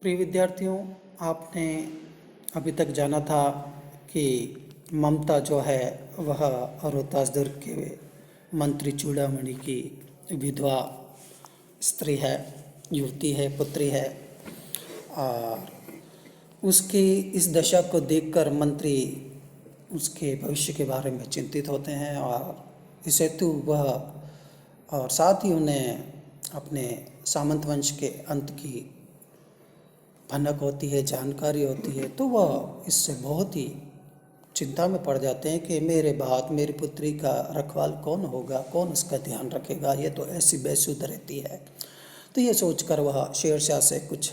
प्रिय विद्यार्थियों, आपने अभी तक जाना था कि ममता जो है वह रोहतास दुर्ग के मंत्री चूड़ामणि की विधवा स्त्री है, युवती है, पुत्री है। और उसकी इस दशा को देखकर मंत्री उसके भविष्य के बारे में चिंतित होते हैं और इस हेतु वह और साथ ही उन्हें अपने सामंत वंश के अंत की भनक होती है, जानकारी होती है, तो वह इससे बहुत ही चिंता में पड़ जाते हैं कि मेरे बाद मेरी पुत्री का रखवाल कौन होगा, कौन उसका ध्यान रखेगा, ये तो ऐसी बेसुध रहती है। तो ये सोचकर वह शेरशाह से कुछ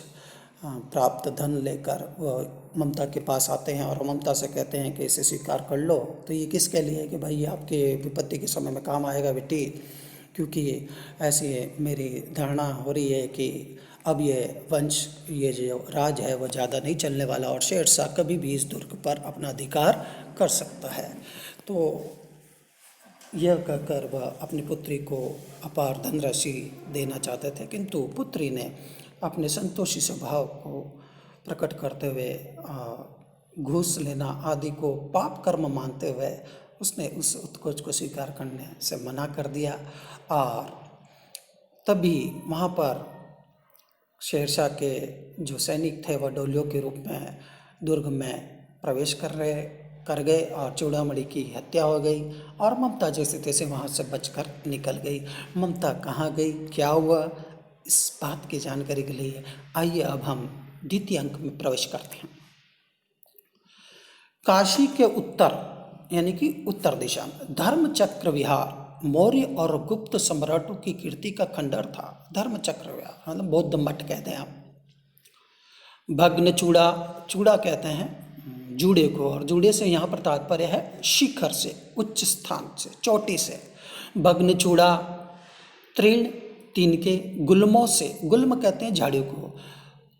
प्राप्त धन लेकर वह ममता के पास आते हैं और ममता से कहते हैं कि इसे स्वीकार कर लो। तो ये किसके लिए कि भाई आपके विपत्ति के समय में काम आएगा बेटी, क्योंकि ऐसी मेरी धारणा हो रही है कि अब ये वंश, ये जो राज है वो ज़्यादा नहीं चलने वाला और शेरशाह कभी भी इस दुर्ग पर अपना अधिकार कर सकता है। तो यह कहकर वह अपनी पुत्री को अपार धनराशि देना चाहते थे, किंतु पुत्री ने अपने संतोषी स्वभाव को प्रकट करते हुए घूस लेना आदि को पाप कर्म मानते हुए उसने उस उत्कोच को स्वीकार करने से मना कर दिया। और तभी वहाँ पर शेरशाह के जो सैनिक थे वह डोलियों के रूप में दुर्ग में प्रवेश कर गए और चूड़ामणि की हत्या हो गई और ममता जैसे तैसे वहाँ से बचकर निकल गई। ममता कहाँ गई, क्या हुआ, इस बात की जानकारी के लिए आइए अब हम द्वितीय अंक में प्रवेश करते हैं। काशी के उत्तर यानी कि उत्तर दिशा में धर्मचक्र विहार मौर्य और गुप्त सम्राटों की कीर्ति का खंडर था। धर्मचक्र विहार मतलब बौद्ध मठ कहते हैं आप। भग्न चूड़ा, चूड़ा कहते हैं जूड़े को, और जूड़े से यहाँ पर तात्पर्य है शिखर से, उच्च स्थान से, चोटी से। भग्न चूड़ा तृण, तीन के गुल्मों से, गुल्म कहते हैं झाड़ियों को,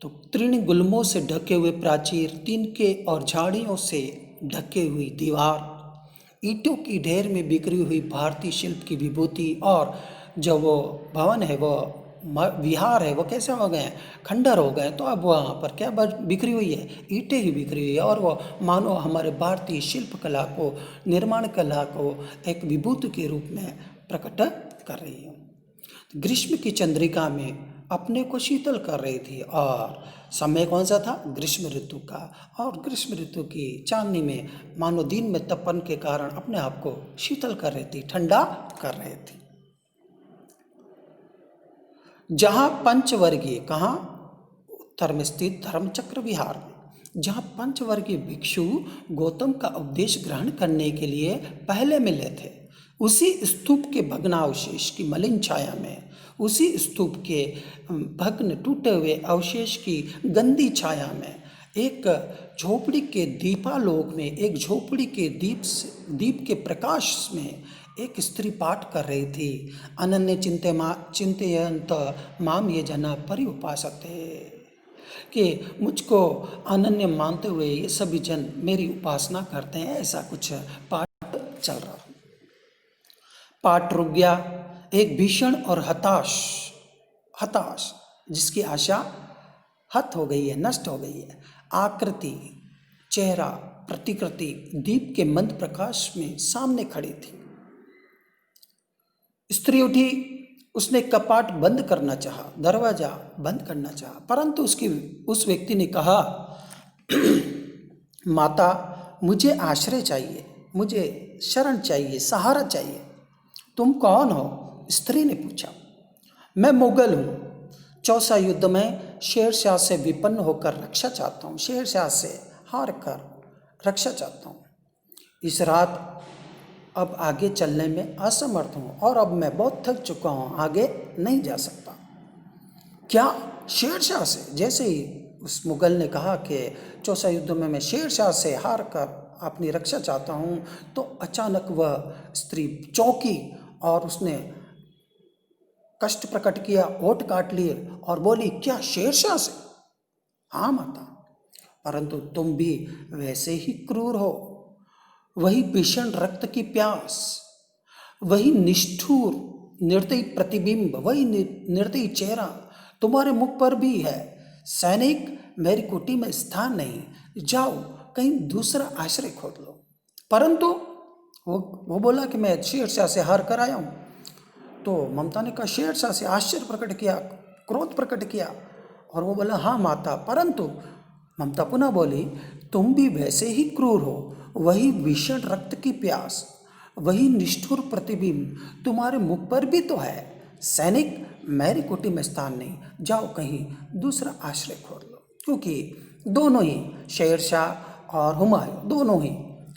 तो तृण गुल्मों से ढके हुए प्राचीर, तिनके और झाड़ियों से ढके हुई दीवार, ईंटों की ढेर में बिखरी हुई भारतीय शिल्प की विभूति, और जो वो भवन है, वो विहार है, वो कैसे हो गए, खंडर हो गए। तो अब वहाँ पर क्या बिखरी हुई है, ईंटें ही बिखरी हुई है, और वो मानो हमारे भारतीय शिल्प कला को, निर्माण कला को एक विभूति के रूप में प्रकट कर रही है। ग्रीष्म की चंद्रिका में अपने को शीतल कर रही थी, और समय कौन सा था, ग्रीष्म ऋतु का, और ग्रीष्म ऋतु की चांदनी में मानो दिन में तपन के कारण अपने आप को शीतल कर रही थी, ठंडा कर रही थी। जहाँ पंचवर्गीय, कहाँ, उत्तर में स्थित धर्मचक्र विहार में, जहाँ पंचवर्गीय भिक्षु गौतम का उपदेश ग्रहण करने के लिए पहले मिले थे, उसी स्तूप के भग्नावशेष की मलिन छाया में, उसी स्तूप के भग्न टूटे हुए अवशेष की गंदी छाया में, एक झोपड़ी के दीपालोक में, एक झोपड़ी के दीप के प्रकाश में एक स्त्री पाठ कर रही थी। अनन्य चिंतयंत माम ये जना पर्युपासते, कि मुझको अनन्य मानते हुए ये सभी जन मेरी उपासना करते हैं, ऐसा कुछ पाठ चल रहा। पाठ रुक गया। एक भीषण और हताश जिसकी आशा हत हो गई है, नष्ट हो गई है, आकृति, चेहरा, प्रतिकृति दीप के मंद प्रकाश में सामने खड़ी थी। स्त्री उठी, उसने कपाट बंद करना चाहा, दरवाजा बंद करना चाहा, परंतु उस व्यक्ति ने कहा, माता मुझे आश्रय चाहिए, मुझे शरण चाहिए, सहारा चाहिए। तुम कौन हो? स्त्री ने पूछा। मैं मुगल हूँ, चौसा युद्ध में शेरशाह से विपन्न होकर रक्षा चाहता हूँ, शेरशाह से हार कर रक्षा चाहता हूँ। इस रात अब आगे चलने में असमर्थ हूँ और अब मैं बहुत थक चुका हूँ, आगे नहीं जा सकता। क्या? शेरशाह से? जैसे ही उस मुगल ने कहा कि चौसा युद्ध में मैं शेरशाह से हार कर अपनी रक्षा चाहता हूँ, तो अचानक वह स्त्री चौंकी और उसने कष्ट प्रकट किया, ओठ काट लिए और बोली, क्या शेरशाह से? हाँ माता, परंतु तुम भी वैसे ही क्रूर हो, वही भीषण रक्त की प्यास, वही निष्ठुर निर्दयी प्रतिबिंब, वही निर्दयी चेहरा तुम्हारे मुख पर भी है। सैनिक, मेरी कुटी में स्थान नहीं, जाओ कहीं दूसरा आश्रय खोद लो। परंतु वो बोला कि मैं शेरशाह से हार कर आया हूँ। तो ममता ने कहा, शेरशाह से आश्चर्य प्रकट किया, क्रोध प्रकट किया, और वो बोला, हाँ माता। परंतु ममता पुनः बोली, तुम भी वैसे ही क्रूर हो, वही भीषण रक्त की प्यास, वही निष्ठुर प्रतिबिंब तुम्हारे मुख पर भी तो है। सैनिक, मेरी कुटी में स्थान नहीं, जाओ कहीं दूसरा आश्रय खोद लो। क्योंकि दोनों ही, शेरशाह और हुमायूं, दोनों ही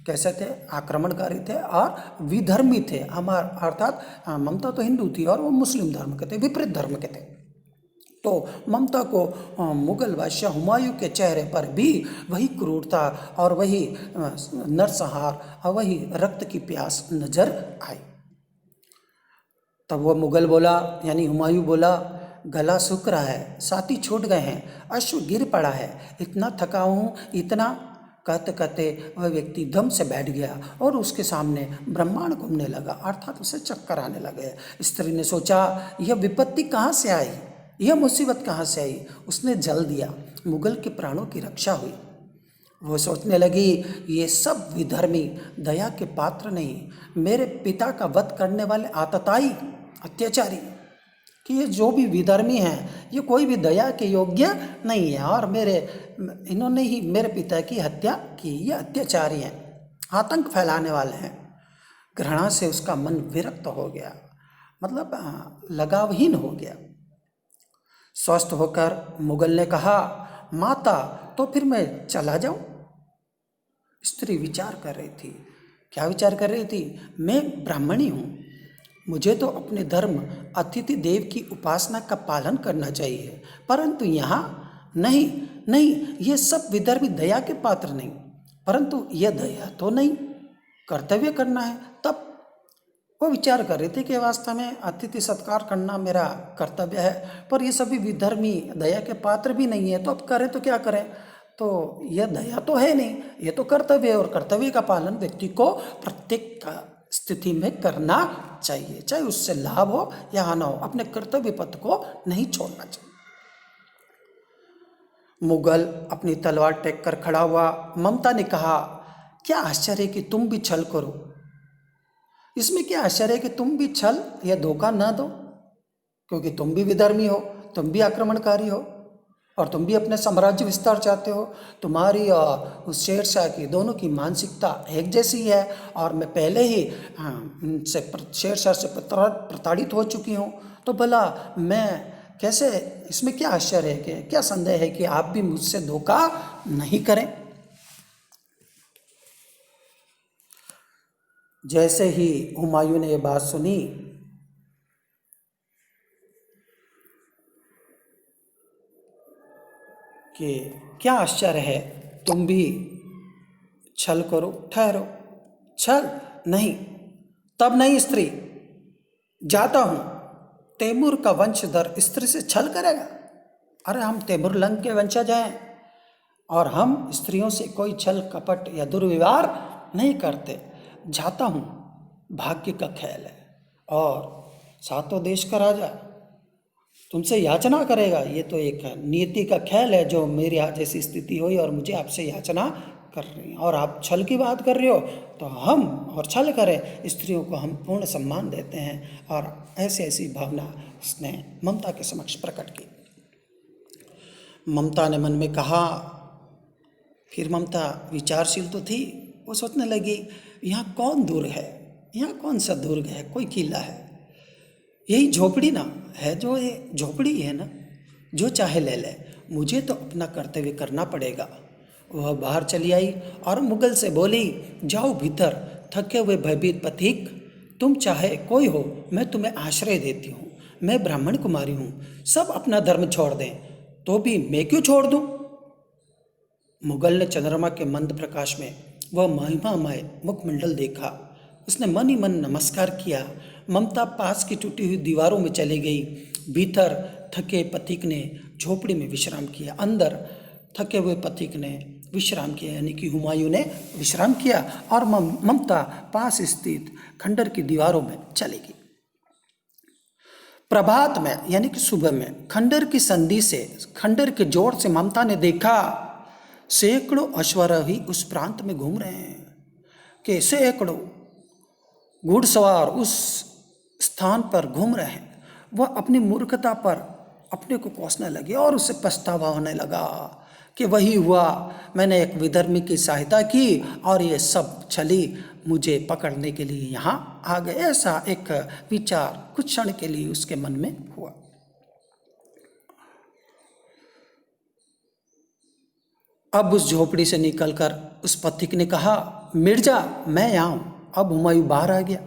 कैसे थे? आक्रमणकारी थे और विधर्मी थे। अर्थात ममता तो हिंदू थी और वो मुस्लिम धर्म के थे, विपरीत धर्म के थे। तो ममता को मुगल बादशाह हुमायूं के चेहरे पर भी वही क्रूरता और वही नरसंहार और वही रक्त की प्यास नजर आई। तब वो मुगल बोला, यानी हुमायूं बोला, गला सूख रहा है, साथी छूट गए हैं, अश्व गिर पड़ा है, इतना थका हूँ, इतना। कहते कहते वह व्यक्ति दम से बैठ गया और उसके सामने ब्रह्मांड घूमने लगा, अर्थात उसे चक्कर आने लगे। स्त्री ने सोचा, यह विपत्ति कहाँ से आई, यह मुसीबत कहाँ से आई। उसने जल दिया, मुगल के प्राणों की रक्षा हुई। वो सोचने लगी, ये सब विधर्मी दया के पात्र नहीं, मेरे पिता का वध करने वाले आतताई अत्याचारी, कि ये जो भी विधर्मी हैं ये कोई भी दया के योग्य नहीं है, और इन्होंने ही मेरे पिता की हत्या की, ये अत्याचारी हैं, आतंक फैलाने वाले हैं। घृणा से उसका मन विरक्त हो गया, मतलब लगावहीन हो गया। स्वस्थ होकर मुगल ने कहा, माता, तो फिर मैं चला जाऊं? स्त्री विचार कर रही थी। क्या विचार कर रही थी? मैं ब्राह्मणी हूँ, मुझे तो अपने धर्म अतिथि देव की उपासना का पालन करना चाहिए, परंतु यहाँ नहीं, ये सब विधर्मी दया के पात्र नहीं, परंतु यह दया तो नहीं, कर्तव्य करना है। तब वो विचार कर रहे थे कि वास्तव में अतिथि सत्कार करना मेरा कर्तव्य है, पर ये सभी विधर्मी दया के पात्र भी नहीं है, तो अब करें तो क्या करें? तो यह दया तो है नहीं, ये तो कर्तव्य है, और कर्तव्य का पालन व्यक्ति को प्रत्येक स्थिति में करना चाहिए, चाहे उससे लाभ हो या हानि हो, अपने कर्तव्य पथ को नहीं छोड़ना चाहिए। मुगल अपनी तलवार टेक कर खड़ा हुआ। ममता ने कहा, क्या आश्चर्य कि तुम भी छल करो, इसमें क्या आश्चर्य है कि तुम भी छल या धोखा न दो, क्योंकि तुम भी विधर्मी हो, तुम भी आक्रमणकारी हो, और तुम भी अपने साम्राज्य विस्तार चाहते हो। तुम्हारी और उस शेरशाह की, दोनों की मानसिकता एक जैसी है, और मैं पहले ही शेरशाह से प्रताड़ित हो चुकी हूँ, तो भला मैं कैसे, इसमें क्या आश्चर्य है, कि क्या संदेह है कि आप भी मुझसे धोखा नहीं करें। जैसे ही हुमायूं ने ये बात सुनी, कि क्या आश्चर्य है, तुम भी छल करो, ठहरो, छल नहीं, तब नहीं स्त्री, जाता हूं। तैमूर का वंशधर स्त्री से छल करेगा? अरे हम तैमूर लंग के वंशज हैं, और हम स्त्रियों से कोई छल कपट या दुर्व्यवहार नहीं करते। जाता हूँ, भाग्य का खेल है, और सातों देश का राजा तुमसे याचना करेगा, ये तो एक नियति का खेल है, जो मेरी आज ऐसी स्थिति हुई और मुझे आपसे याचना कर रही है, और आप छल की बात कर रहे हो, तो हम और छल करें, स्त्रियों को हम पूर्ण सम्मान देते हैं। और ऐसी भावना उसने ममता के समक्ष प्रकट की। ममता ने मन में कहा, फिर ममता विचारशील तो थी, वो सोचने लगी, यहाँ कौन दुर्ग है, यहाँ कौन सा दुर्ग है, कोई किला है, यही झोपड़ी ना है, जो ये झोपड़ी है ना, जो चाहे ले ले, मुझे तो अपना कर्तव्य करना पड़ेगा। वह बाहर चली आई और मुगल से बोली, जाओ भीतर, थके हुए भयभीत पथिक, तुम चाहे कोई हो, मैं तुम्हें आश्रय देती हूँ, मैं ब्राह्मण कुमारी हूँ, सब अपना धर्म छोड़ दें, तो भी मैं क्यों छोड़ दूँ? मुगल ने चंद्रमा के मंद प्रकाश में वह महिमामय मुखमंडल देखा। उसने मन ही मन नमस्कार किया। ममता पास की टूटी हुई दीवारों में चली गई। भीतर थके पथिक ने झोपड़ी में विश्राम किया। अंदर थके हुए पथिक ने विश्राम किया, यानी कि हुमायूं ने विश्राम किया, और ममता पास स्थित खंडर की दीवारों में चली गई। प्रभात में यानी कि सुबह में खंडर की संधि से, खंडर के जोर से ममता ने देखा सैकड़ों अश्वारोही उस प्रांत में घूम रहे हैं, कि सैकड़ों घुड़सवार उस स्थान पर घूम रहे हैं। वह अपनी मूर्खता पर अपने को कोसने लगे और उसे पछतावा होने लगा कि वही हुआ, मैंने एक विधर्मी की सहायता की और ये सब छली मुझे पकड़ने के लिए यहाँ आ गए। ऐसा एक विचार कुछ क्षण के लिए उसके मन में हुआ। अब उस झोपड़ी से निकलकर उस पथिक ने कहा, मिर्जा मैं यहाँ हूँ। अब हुमायूं बाहर आ गया।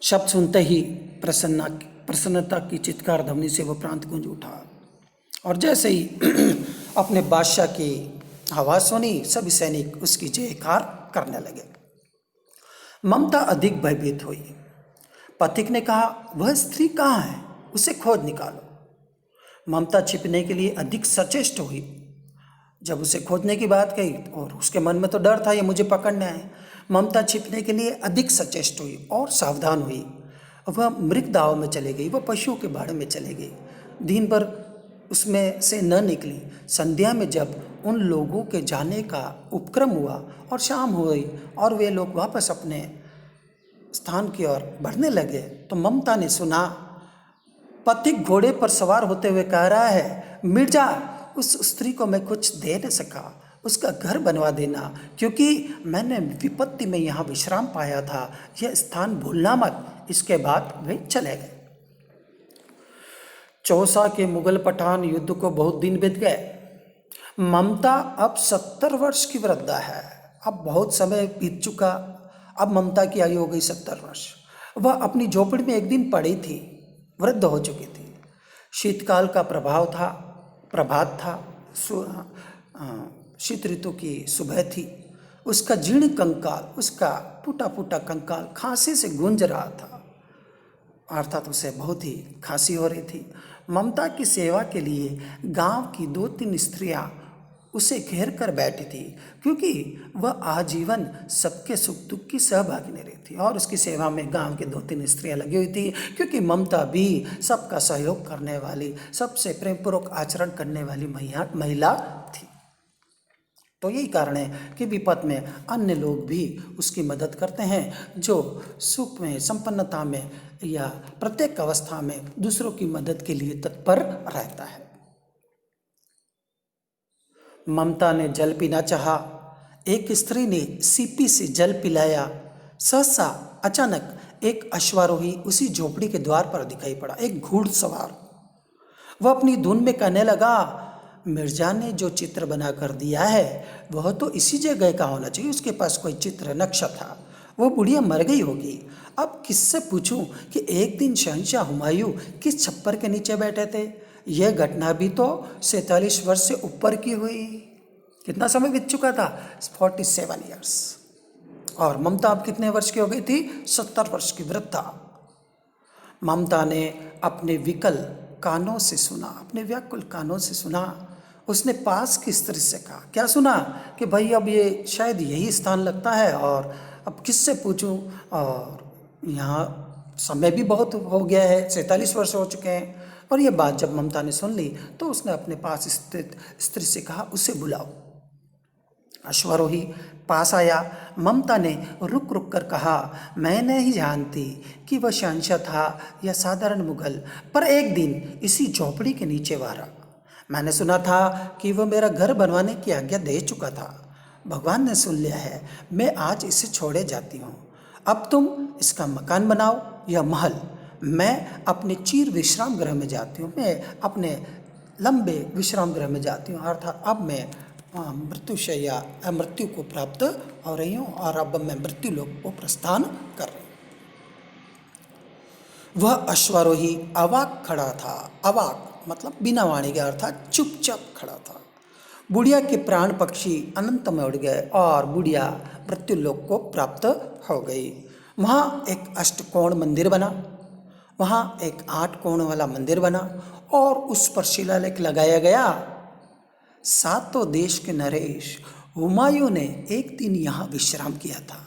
शब्द सुनते ही प्रसन्नता की चित्कार ध्वनि से वह प्रांत गूंज उठा और जैसे ही अपने बादशाह की आवाज़ सुनी सभी सैनिक उसकी जयकार करने लगे। ममता अधिक भयभीत हुई। पथिक ने कहा, वह स्त्री कहाँ है, उसे खोज निकालो। ममता छिपने के लिए अधिक सचेष्ट हुई। जब उसे खोजने की बात कही और उसके मन में तो डर था ये मुझे पकड़ना है, ममता छिपने के लिए अधिक सचेष्ट हुई और सावधान हुई। वह मृग दाव में चले गई, वह पशुओं के बाड़े में चले गई। दिन भर उसमें से न निकली। संध्या में जब उन लोगों के जाने का उपक्रम हुआ और शाम हुई और वे लोग वापस अपने स्थान की ओर बढ़ने लगे तो ममता ने सुना पथिक घोड़े पर सवार होते हुए कह रहा है, मिर्जा उस स्त्री को मैं कुछ दे न सका, उसका घर बनवा देना, क्योंकि मैंने विपत्ति में यहाँ विश्राम पाया था, यह स्थान भूलना मत। इसके बाद वे चले गए। चौसा के मुगल पठान युद्ध को बहुत दिन बीत गए। ममता अब 70 वर्ष की वृद्धा है। अब बहुत समय बीत चुका। अब ममता की आयु हो गई 70 वर्ष। वह अपनी झोपड़ी में एक दिन पड़ी थी, वृद्ध हो चुकी थी। शीतकाल का प्रभात था। शीत ऋतु की सुबह थी। उसका जीर्ण कंकाल, उसका टूटा फूटा कंकाल खांसी से गूंज रहा था, अर्थात उसे बहुत ही खांसी हो रही थी। ममता की सेवा के लिए गांव की 2-3 स्त्रियां उसे घेर कर बैठी थी, क्योंकि वह आजीवन सबके सुख दुख की सहभागिनी रही थी और उसकी सेवा में गांव के 2-3 स्त्रियां लगी हुई थी, क्योंकि ममता भी सबका सहयोग करने वाली, सबसे प्रेमपूर्वक आचरण करने वाली महिला थी। तो यही कारण है कि विपद में अन्य लोग भी उसकी मदद करते हैं। जो सुख में, संपन्नता में या प्रत्येक अवस्था में दूसरों की मदद के लिए तत्पर रहता है। ममता ने जल पीना चाहा। एक स्त्री ने सीपी से जल पिलाया। सहसा अचानक एक अश्वारोही उसी झोपड़ी के द्वार पर दिखाई पड़ा, एक घुड़सवार। वह अपनी धुन में कहने लगा, मिर्जा ने जो चित्र बना कर दिया है वह तो इसी जगह का होना चाहिए। उसके पास कोई चित्र नक्शा था। वह बुढ़िया मर गई होगी। अब किससे पूछूं कि एक दिन शहंशाह हुमायूं किस छप्पर के नीचे बैठे थे। यह घटना भी तो 47 वर्ष से ऊपर की हुई। कितना समय बीत चुका था? 47 ईयर्स। और ममता अब कितने वर्ष की हो गई थी? 70 वर्ष की वृद्धा। ममता ने अपने विकल कानों से सुना, अपने व्याकुल कानों से सुना। उसने पास की स्त्री से कहा, क्या सुना? कि भाई अब ये शायद यही स्थान लगता है और अब किससे पूछूं, और यहाँ समय भी बहुत हो गया है, 47 वर्ष हो चुके हैं। और ये बात जब ममता ने सुन ली तो उसने अपने पास स्थित स्त्री से कहा, उसे बुलाओ। अश्वारोही पास आया। ममता ने रुक रुक कर कहा, मैं नहीं जानती कि वह शहंशाह था या साधारण मुगल, पर एक दिन इसी झोपड़ी के नीचे वारा। मैंने सुना था कि वह मेरा घर बनवाने की आज्ञा दे चुका था। भगवान ने सुन लिया है, मैं आज इसे छोड़े जाती हूँ। अब तुम इसका मकान बनाओ या महल। मैं अपने चीर विश्राम गृह में जाती हूँ, मैं अपने लंबे विश्राम गृह में जाती हूँ। अर्थात अब मैं मृत्युशैया मृत्यु को प्राप्त हो रही हूँ और अब मैं मृत्यु लोक को प्रस्थान कर रही हूँ। वह अश्वारोही अवाक खड़ा था। अवाक मतलब बिना वाणी के, अर्थात चुपचाप खड़ा था। बुढ़िया के प्राण पक्षी अनंत में उड़ गए और बुढ़िया मृत्यु लोक को प्राप्त हो गई। वहाँ एक अष्टकोण मंदिर बना, वहाँ एक 8 कोण वाला मंदिर बना और उस पर शिलालेख लगाया गया, सातों देश के नरेश हुमायूं ने एक दिन यहाँ विश्राम किया था।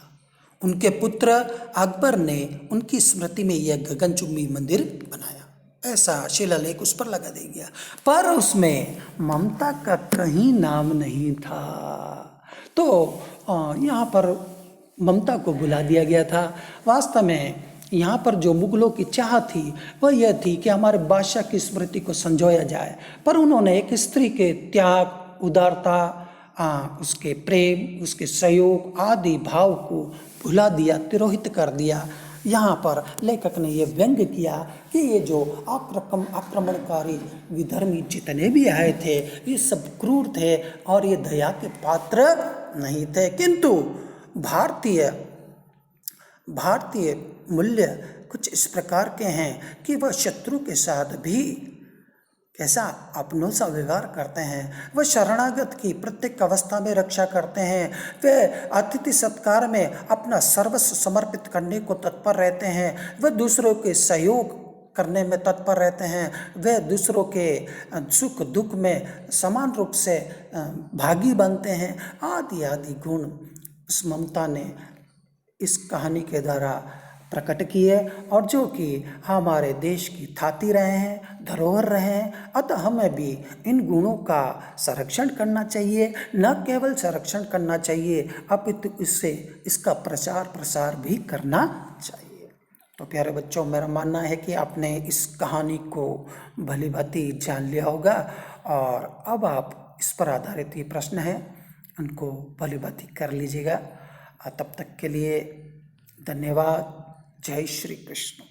उनके पुत्र अकबर ने उनकी स्मृति में यह गगनचुंबी मंदिर बनाया, ऐसा शिलालेख उस पर लगा दिया गया, पर उसमें ममता का कहीं नाम नहीं था। तो यहाँ पर ममता को बुला दिया गया था। वास्तव में यहाँ पर जो मुगलों की चाह थी वह यह थी कि हमारे बादशाह की स्मृति को संजोया जाए, पर उन्होंने एक स्त्री के त्याग, उदारता, उसके प्रेम, उसके सहयोग आदि भाव को भुला दिया, तिरोहित कर दिया। यहाँ पर लेखक ने यह व्यंग्य किया कि ये जो आक्रमणकारी विधर्मी जितने भी आए थे ये सब क्रूर थे और ये दया के पात्र नहीं थे, किंतु भारतीय मूल्य कुछ इस प्रकार के हैं कि वह शत्रु के साथ भी कैसा अपनों सा व्यवहार करते हैं, वह शरणागत की प्रत्येक अवस्था में रक्षा करते हैं, वे अतिथि सत्कार में अपना सर्वस्व समर्पित करने को तत्पर रहते हैं, वे दूसरों के सहयोग करने में तत्पर रहते हैं, वे दूसरों के सुख दुख में समान रूप से भागी बनते हैं, आदि आदि गुण उस ममता ने इस कहानी के द्वारा प्रकट किए और जो कि हमारे देश की थाती रहे हैं, धरोहर रहे हैं। अतः हमें भी इन गुणों का संरक्षण करना चाहिए, न केवल संरक्षण करना चाहिए अपितु इसका प्रचार प्रसार भी करना चाहिए। तो प्यारे बच्चों, मेरा मानना है कि आपने इस कहानी को भली भांति जान लिया होगा और अब आप इस पर आधारित ये प्रश्न हैं उनको भली भांति कर लीजिएगा। तब तक के लिए धन्यवाद। जय श्री कृष्ण।